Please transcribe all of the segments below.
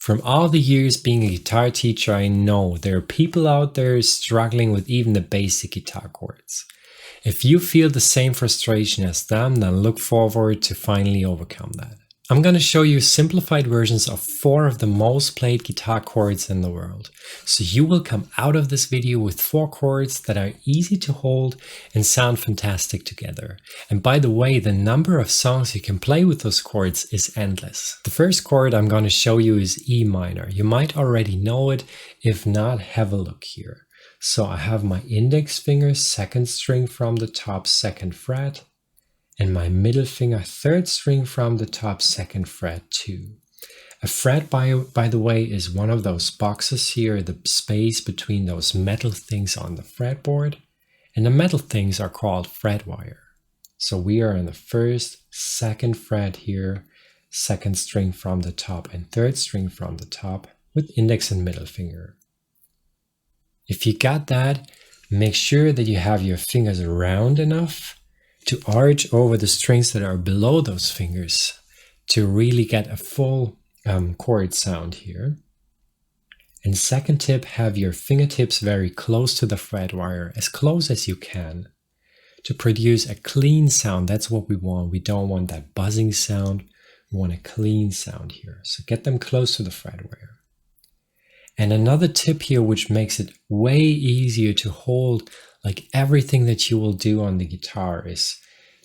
From all the years being a guitar teacher, I know there are people out there struggling with even the basic guitar chords. If you feel the same frustration as them, then look forward to finally overcome that. I'm going to show you simplified versions of 4 of the most played guitar chords in the world. So you will come out of this video with 4 chords that are easy to hold and sound fantastic together. And by the way, the number of songs you can play with those chords is endless. The first chord I'm going to show you is E minor. You might already know it. If not, have a look here. So I have my index finger, 2nd string from the top, 2nd fret. And my middle finger, 3rd string from the top, 2nd fret too. A fret, by the way, is one of those boxes here, the space between those metal things on the fretboard. And the metal things are called fret wire. So we are on the 1st, 2nd fret here, 2nd string from the top and 3rd string from the top with index and middle finger. If you got that, make sure that you have your fingers round enough to arch over the strings that are below those fingers to really get a full chord sound here. And second tip, have your fingertips very close to the fret wire, as close as you can, to produce a clean sound. That's what we want. We don't want that buzzing sound. We want a clean sound here. So get them close to the fret wire. And another tip here, which makes it way easier to hold like everything that you will do on the guitar, is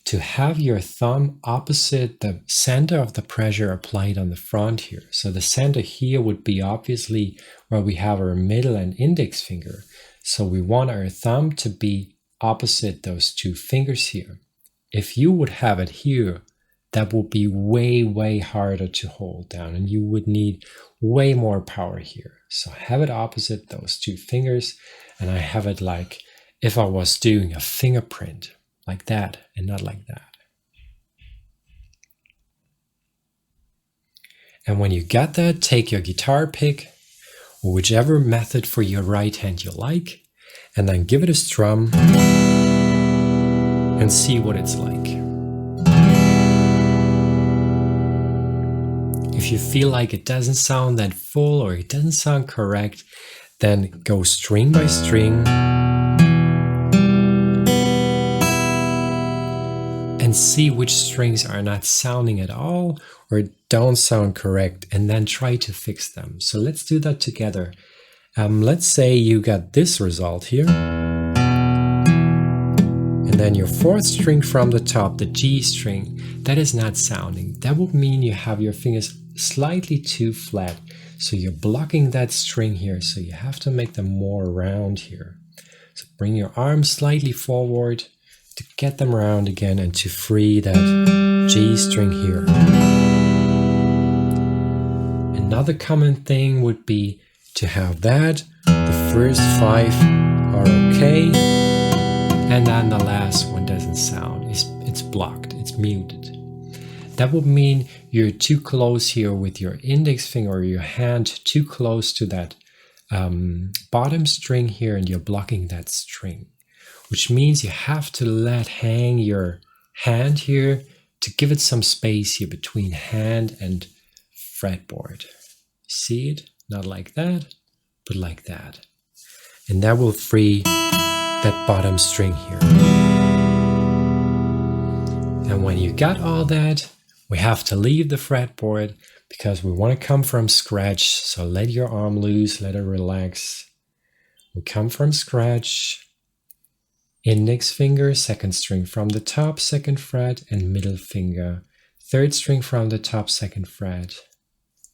to have your thumb opposite the center of the pressure applied on the front here. So the center here would be obviously where we have our middle and index finger. So we want our thumb to be opposite those 2 fingers here. If you would have it here, that would be way harder to hold down and you would need way more power here. So have it opposite those 2 fingers, and I have it like if I was doing a fingerprint, like that and not like that. And when you got that, take your guitar pick or whichever method for your right hand you like, and then give it a strum and see what it's like. If you feel like it doesn't sound that full or it doesn't sound correct, then go string by string and see which strings are not sounding at all or don't sound correct, and then try to fix them. So let's do that together. Let's say you got this result here. And then your 4th string from the top, the G string, that is not sounding. That would mean you have your fingers slightly too flat. So you're blocking that string here. So you have to make them more round here. So bring your arms slightly forward to get them round again and to free that G string here. Another common thing would be to have that. The first 5 are okay. And then the last one doesn't sound. It's blocked. It's muted. That would mean you're too close here with your index finger or your hand too close to that bottom string here, and you're blocking that string, which means you have to let hang your hand here to give it some space here between hand and fretboard. See it? Not like that, but like that. And that will free that bottom string here. And when you got all that, we have to leave the fretboard because we want to come from scratch. So let your arm loose, let it relax. We come from scratch. Index finger, 2nd string from the top, 2nd fret, and middle finger, 3rd string from the top, 2nd fret.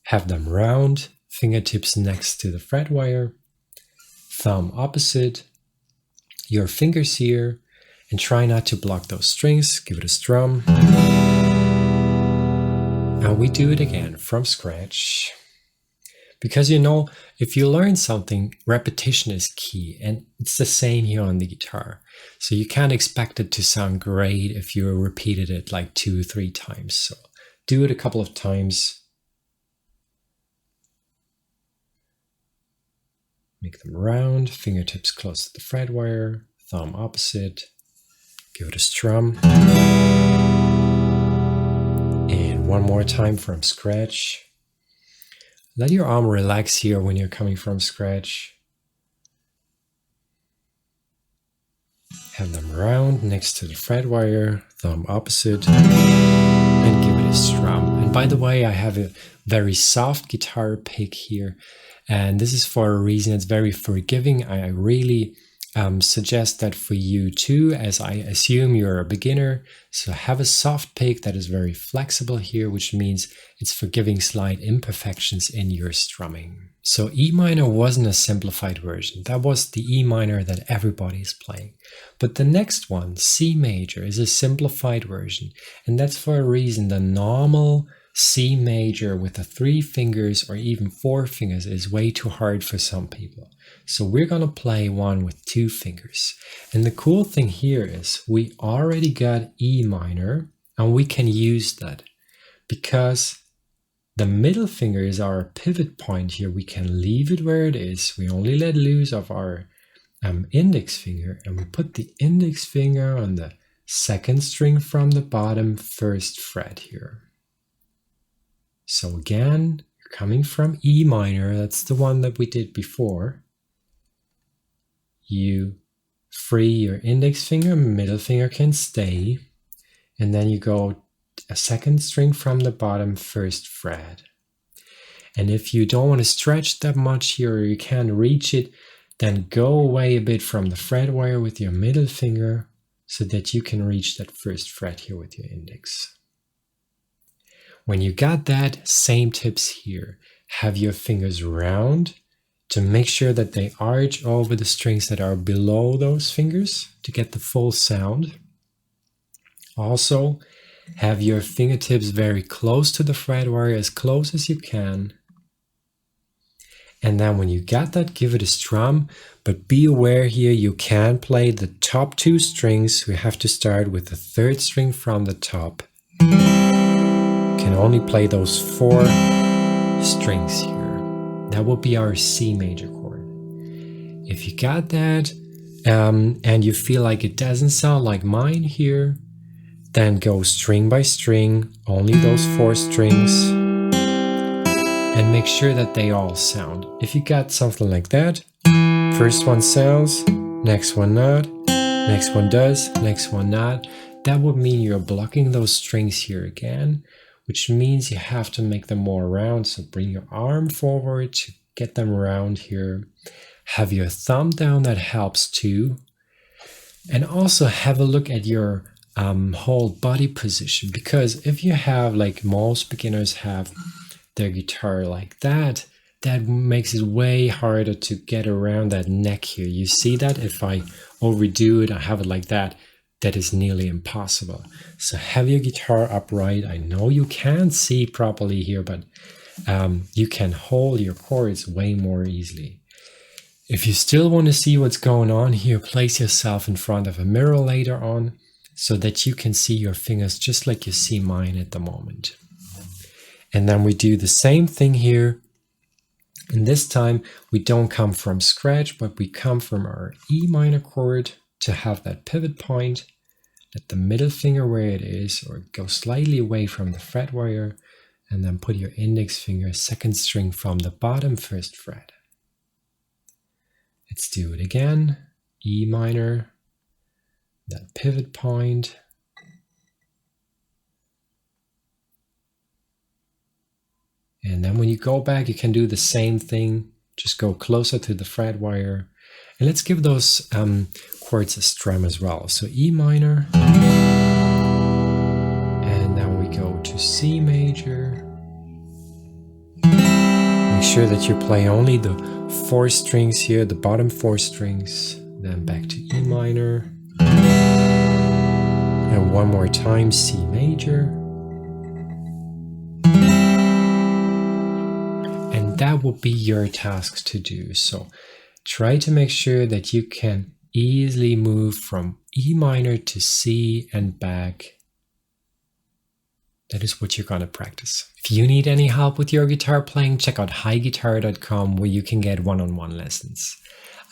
Have them round, fingertips next to the fret wire, thumb opposite, your fingers here, and try not to block those strings. Give it a strum. And we do it again from scratch. Because you know, if you learn something, repetition is key, and it's the same here on the guitar. So you can't expect it to sound great if you repeated it like 2 or 3 times. So do it a couple of times. Make them round, fingertips close to the fret wire, thumb opposite, give it a strum. And one more time from scratch. Let your arm relax here when you're coming from scratch. Have them round next to the fret wire, thumb opposite, and give it a strum. And by the way, I have a very soft guitar pick here, and this is for a reason. It's very forgiving. I really suggest that for you too, as I assume you're a beginner. So have a soft pick that is very flexible here, which means it's forgiving slight imperfections in your strumming. So E minor wasn't a simplified version. That was the E minor that everybody is playing. But the next one, C major, is a simplified version. And that's for a reason. The normal C major with the 3 fingers or even 4 fingers is way too hard for some people. So we're going to play one with 2 fingers. And the cool thing here is we already got E minor, and we can use that because the middle finger is our pivot point here. We can leave it where it is. We only let loose of our index finger, and we put the index finger on the 2nd string from the bottom 1st fret here. So again, you're coming from E minor. That's the one that we did before. You free your index finger, middle finger can stay, and then you go a 2nd string from the bottom 1st fret. And if you don't want to stretch that much here, or you can't reach it, then go away a bit from the fret wire with your middle finger so that you can reach that 1st fret here with your index. When you got that, same tips here. Have your fingers round to make sure that they arch over the strings that are below those fingers to get the full sound. Also, have your fingertips very close to the fret wire, as close as you can. And then when you got that, give it a strum, but be aware here you can't play the top 2 strings. We have to start with the 3rd string from the top. Can only play those 4 strings here. That will be our C major chord. If you got that and you feel like it doesn't sound like mine here, then go string by string, only those 4 strings, and make sure that they all sound. If you got something like that, first one sounds, next one not, next one does, next one not, that would mean you're blocking those strings here again, which means you have to make them more round. So bring your arm forward to get them round here. Have your thumb down, that helps too. And also have a look at your whole body position, because if you have, like most beginners have their guitar like that, that makes it way harder to get around that neck here. You see that if I overdo it, I have it like that, that is nearly impossible. So have your guitar upright. I know you can't see properly here, but you can hold your chords way more easily. If you still want to see what's going on here, place yourself in front of a mirror later on so that you can see your fingers just like you see mine at the moment. And then we do the same thing here. And this time we don't come from scratch, but we come from our E minor chord to have that pivot point. Let the middle finger where it is, or go slightly away from the fret wire, and then put your index finger 2nd string from the bottom 1st fret. Let's do it again. E minor, that pivot point. And then when you go back, you can do the same thing. Just go closer to the fret wire. And let's give those chords a strum as well. So E minor. And then we go to C major. Make sure that you play only the 4 strings here, the bottom 4 strings. Then back to E minor. And one more time, C major. That will be your task to do. So try to make sure that you can easily move from E minor to C and back. That is what you're going to practice. If you need any help with your guitar playing, check out highguitar.com, where you can get one-on-one lessons.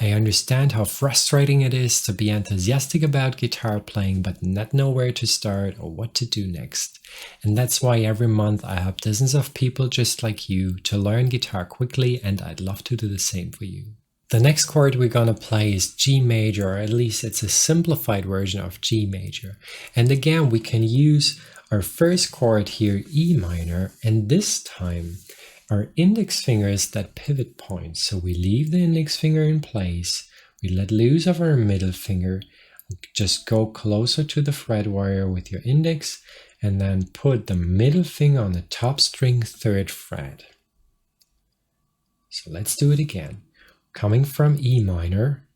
I understand how frustrating it is to be enthusiastic about guitar playing but not know where to start or what to do next. And that's why every month I help dozens of people just like you to learn guitar quickly, and I'd love to do the same for you. The next chord we're gonna play is G major, or at least it's a simplified version of G major. And again, we can use our first chord here, E minor, and this time our index finger is that pivot point. So we leave the index finger in place, we let loose of our middle finger, just go closer to the fret wire with your index, and then put the middle finger on the top string 3rd fret. So let's do it again. Coming from E minor,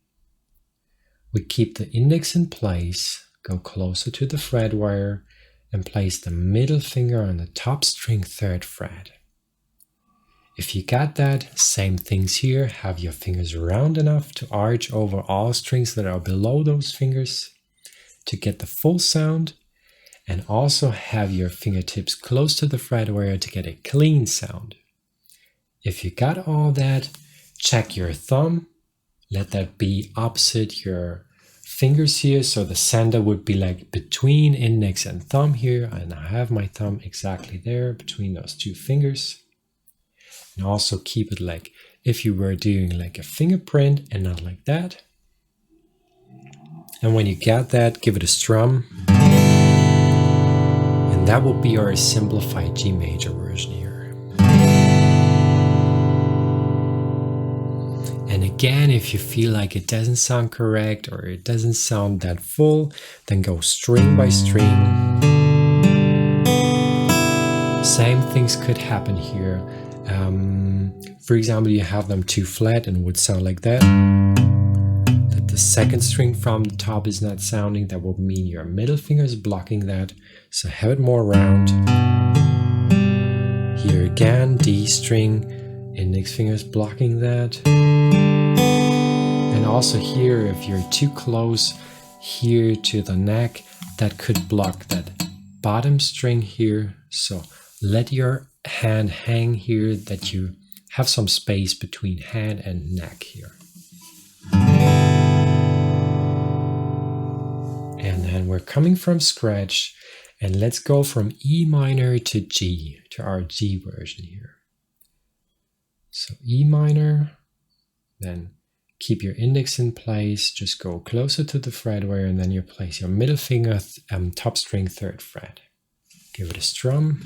we keep the index in place, go closer to the fret wire, and place the middle finger on the top string 3rd fret. If you got that, same things here, have your fingers round enough to arch over all strings that are below those fingers to get the full sound, and also have your fingertips close to the fret wire to get a clean sound. If you got all that, check your thumb, let that be opposite your fingers here, so the center would be like between index and thumb here, and I have my thumb exactly there between those two fingers. And also keep it like if you were doing like a fingerprint and not like that. And when you get that, give it a strum. And that will be our simplified G major version here. And again, if you feel like it doesn't sound correct or it doesn't sound that full, then go string by string. Same things could happen here. For example, you have them too flat and it would sound like that. That the second string from the top is not sounding, that would mean your middle finger is blocking that. So have it more round. Here again, D string, index finger is blocking that. And also here, if you're too close here to the neck, that could block that bottom string here. So let your hand hang here, that you have some space between hand and neck here. And then we're coming from scratch, and let's go from E minor to G, to our G version here. So E minor, then keep your index in place, just go closer to the fret wire, and then you place your middle finger top string 3rd fret. Give it a strum.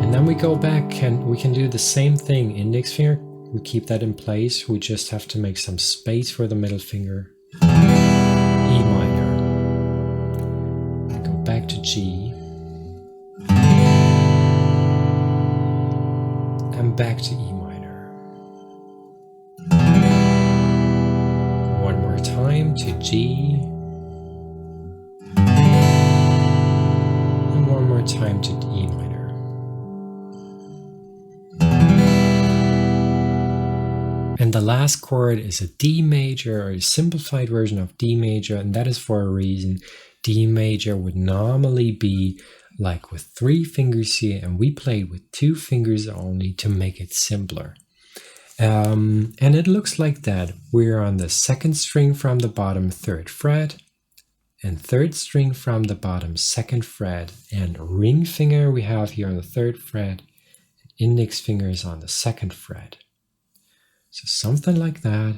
And then we go back and we can do the same thing. Index finger, we keep that in place. We just have to make some space for the middle finger. E minor. Go back to G. And back to E minor. One more time to G. And one more time to E minor. And the last chord is a D major, or a simplified version of D major, and that is for a reason. D major would normally be like with 3 fingers here, and we played with 2 fingers only to make it simpler. And it looks like that. We're on the 2nd string from the bottom 3rd fret, and 3rd string from the bottom 2nd fret, and ring finger we have here on the 3rd fret, and index fingers on the 2nd fret. So something like that.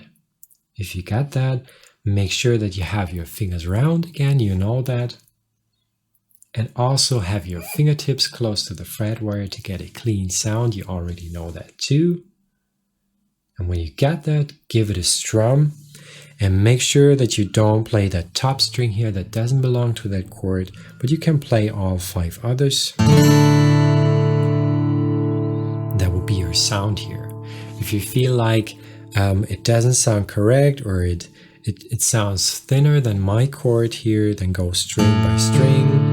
If you got that, make sure that you have your fingers round again, you know that. And also have your fingertips close to the fret wire to get a clean sound, you already know that too. And when you got that, give it a strum, and make sure that you don't play that top string here that doesn't belong to that chord, but you can play all 5 others. That will be your sound here. If you feel like it doesn't sound correct, or it sounds thinner than my chord here, then go string by string.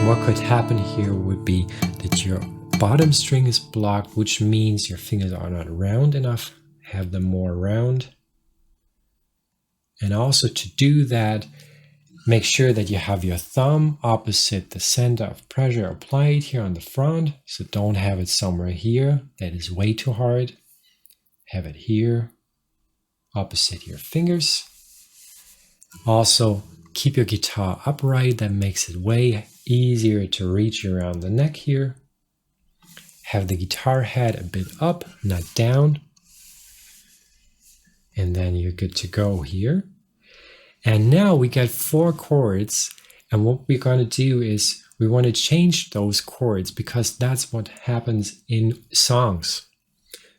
What could happen here would be that your bottom string is blocked, which means your fingers are not round enough. Have them more round. And also to do that, make sure that you have your thumb opposite the center of pressure applied here on the front. So don't have it somewhere here. That is way too hard. have it here, opposite your fingers. Also, keep your guitar upright, that makes it way easier to reach around the neck here. Have the guitar head a bit up, not down. And then you're good to go here. And now we got 4 chords, and what we're going to do is we want to change those chords because that's what happens in songs.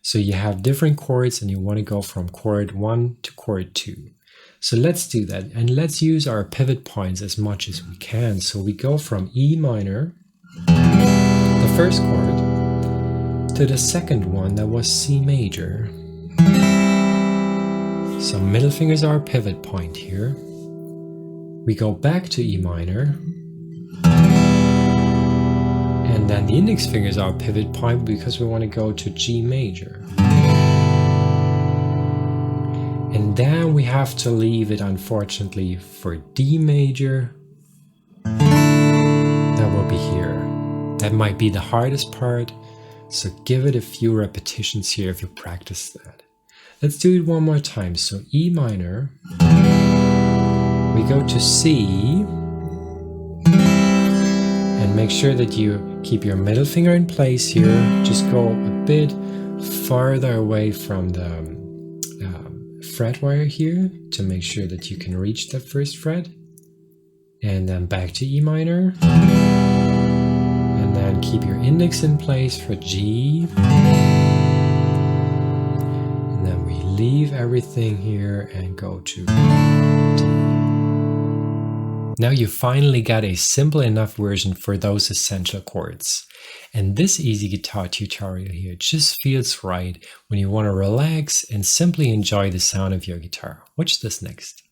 So you have different chords and you want to go from chord 1 to chord 2. So let's do that, and let's use our pivot points as much as we can. So we go from E minor, the first chord, to the second one that was C major. So middle fingers are our pivot point here. We go back to E minor. And then the index fingers are our pivot point because we want to go to G major. And then we have to leave it, unfortunately, for D major. That will be here. That might be the hardest part, so give it a few repetitions here if you practice that. Let's do it one more time. So E minor, we go to C, and make sure that you keep your middle finger in place here. Just go a bit farther away from the fret wire here to make sure that you can reach the first fret. And then back to E minor. And then keep your index in place for G. And then we leave everything here and go to D. Now you finally got a simple enough version for those essential chords. And this easy guitar tutorial here just feels right when you want to relax and simply enjoy the sound of your guitar. Watch this next.